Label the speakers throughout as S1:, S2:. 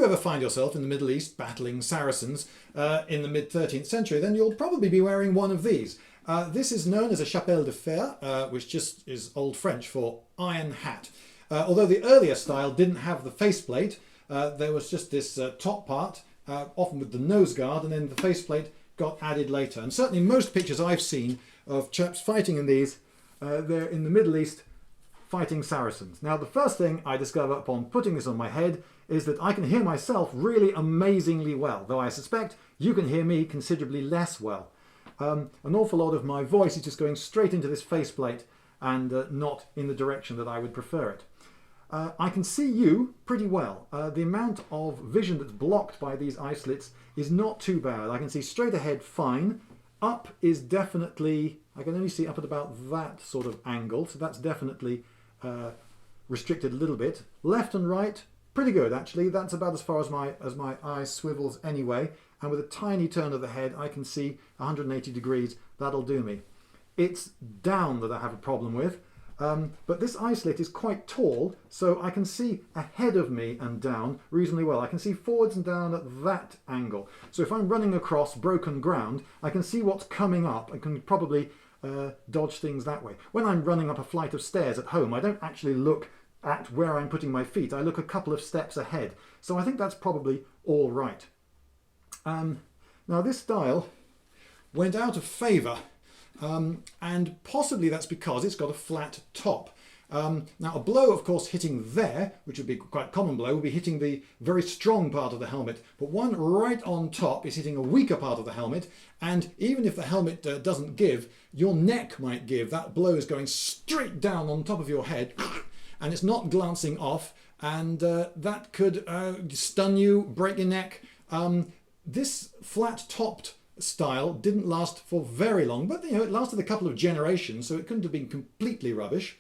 S1: ever find yourself in the Middle East battling Saracens in the mid-13th century, then you'll probably be wearing one of these. This is known as a chapelle de fer, which just is Old French for iron hat. Although the earlier style didn't have the faceplate, there was just this top part, often with the nose guard, and then the faceplate got added later. And certainly most pictures I've seen of chaps fighting in these, they're in the Middle East fighting Saracens. Now the first thing I discover upon putting this on my head is that I can hear myself really amazingly well, though I suspect you can hear me considerably less well. An awful lot of my voice is just going straight into this faceplate and not in the direction that I would prefer it. I can see you pretty well. The amount of vision that's blocked by these eye slits is not too bad. I can see straight ahead fine. Up is definitely, I can only see up at about that sort of angle, so that's definitely restricted a little bit. Left and right, pretty good actually. That's about as far as my eye swivels anyway. And with a tiny turn of the head, I can see 180 degrees. That'll do me. It's down that I have a problem with. But this eye slit is quite tall, so I can see ahead of me and down reasonably well. I can see forwards and down at that angle. So if I'm running across broken ground, I can see what's coming up and can probably dodge things that way. When I'm running up a flight of stairs at home, I don't actually look at where I'm putting my feet. I look a couple of steps ahead. So I think that's probably all right. Now this style went out of favour. And possibly that's because it's got a flat top. Now a blow, of course, hitting there, which would be quite a common blow, would be hitting the very strong part of the helmet, but one right on top is hitting a weaker part of the helmet, and even if the helmet doesn't give, your neck might give. That blow is going straight down on top of your head, and it's not glancing off, and that could stun you, break your neck. This flat-topped style didn't last for very long, but it lasted a couple of generations, so it couldn't have been completely rubbish.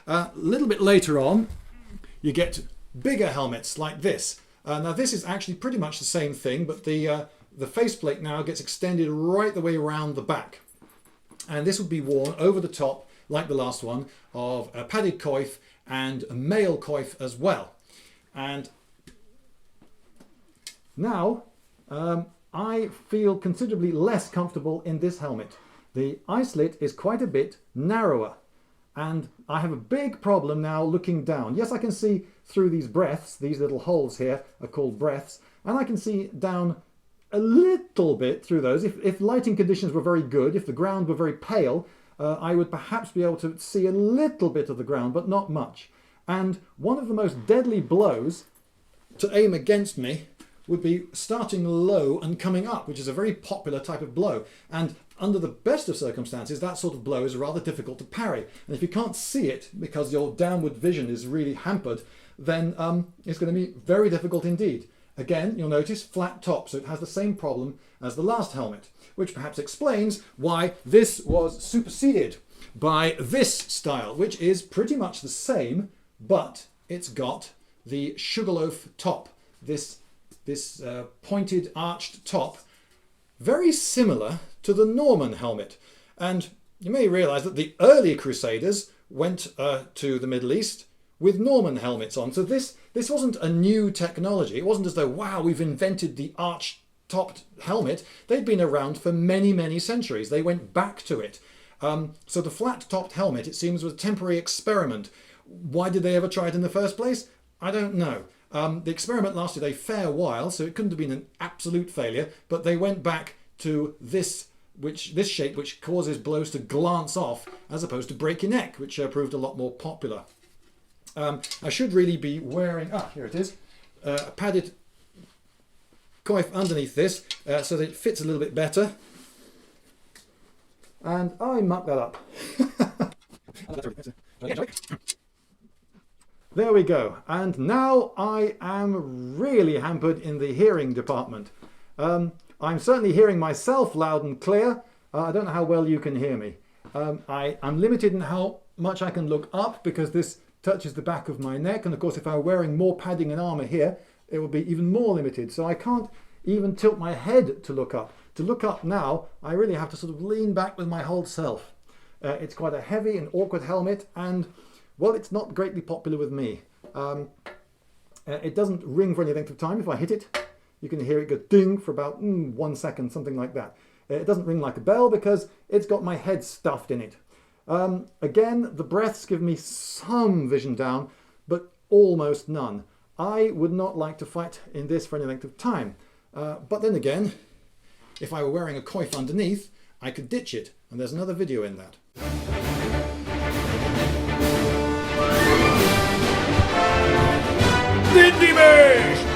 S1: A little bit later on, you get bigger helmets like this. Now this is actually pretty much the same thing, but the faceplate now gets extended right the way around the back. And this would be worn over the top, like the last one, of a padded coif and a mail coif as well. And now, I feel considerably less comfortable in this helmet. The eye slit is quite a bit narrower, and I have a big problem now looking down. Yes, I can see through these breaths. These little holes here are called breaths, and I can see down a little bit through those. If lighting conditions were very good, if the ground were very pale, I would perhaps be able to see a little bit of the ground, but not much. And one of the most deadly blows to aim against me would be starting low and coming up, which is a very popular type of blow. And under the best of circumstances, that sort of blow is rather difficult to parry. And if you can't see it because your downward vision is really hampered, then it's going to be very difficult indeed. Again, you'll notice flat top, so it has the same problem as the last helmet, which perhaps explains why this was superseded by this style, which is pretty much the same, but it's got the sugarloaf top, this pointed arched top, very similar to the Norman helmet. And you may realise that the early Crusaders went to the Middle East with Norman helmets on. So this wasn't a new technology. It wasn't as though, wow, we've invented the arch-topped helmet. They'd been around for many, many centuries. They went back to it. So the flat-topped helmet, it seems, was a temporary experiment. Why did they ever try it in the first place? I don't know. The experiment lasted a fair while, so it couldn't have been an absolute failure, but they went back to this shape, which causes blows to glance off as opposed to break your neck, which proved a lot more popular. I should really be wearing, here it is, a padded coif underneath this so that it fits a little bit better. And I mucked that up. There we go. And now I am really hampered in the hearing department. I'm certainly hearing myself loud and clear. I don't know how well you can hear me. I'm limited in how much I can look up because this touches the back of my neck. And of course, if I were wearing more padding and armour here, it would be even more limited. So I can't even tilt my head to look up. To look up now, I really have to sort of lean back with my whole self. It's quite a heavy and awkward helmet, and well, it's not greatly popular with me. It doesn't ring for any length of time. If I hit it, you can hear it go ding for about 1 second, something like that. It doesn't ring like a bell because it's got my head stuffed in it. Again, the breaths give me some vision down, but almost none. I would not like to fight in this for any length of time. But then again, if I were wearing a coif underneath, I could ditch it, and there's another video in that. Lindybeige!